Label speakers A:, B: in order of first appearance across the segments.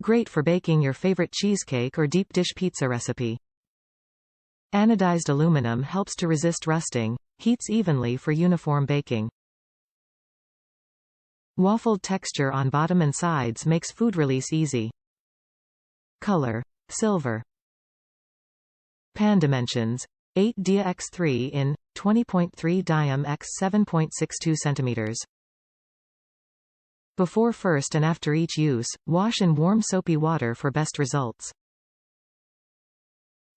A: Great for baking your favorite cheesecake or deep dish pizza recipe. Anodized aluminum helps to resist rusting, heats evenly for uniform baking. Waffled texture on bottom and sides makes food release easy. Color: silver. Pan dimensions: 8 dia x 3 in, 20.3 Diam x 7.62 cm. Before first and after each use, wash in warm soapy water for best results.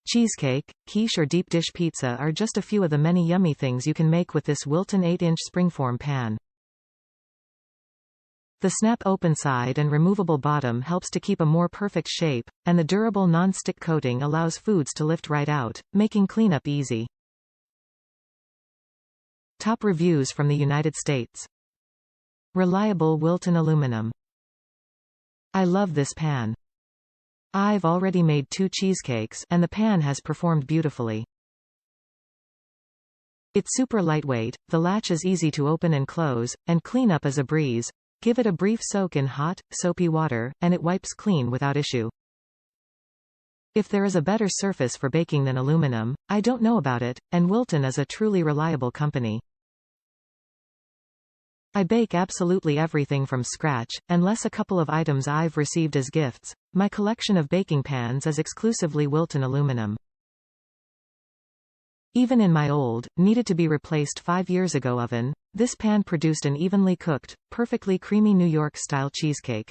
A: Cheesecake, quiche or deep dish pizza are just a few of the many yummy things you can make with this Wilton 8-inch Springform pan. The snap-open side and removable bottom helps to keep a more perfect shape, and the durable non-stick coating allows foods to lift right out, making cleanup easy. Top reviews from the United States. Reliable Wilton aluminum. I love this pan. I've already made 2 cheesecakes, and the pan has performed beautifully. It's super lightweight, the latch is easy to open and close, and cleanup is a breeze. Give it a brief soak in hot, soapy water, and it wipes clean without issue. If there is a better surface for baking than aluminum, I don't know about it, and Wilton is a truly reliable company. I bake absolutely everything from scratch, unless a couple of items I've received as gifts. My collection of baking pans is exclusively Wilton aluminum. Even in my old, needed to be replaced 5 years ago oven, this pan produced an evenly cooked, perfectly creamy New York-style cheesecake.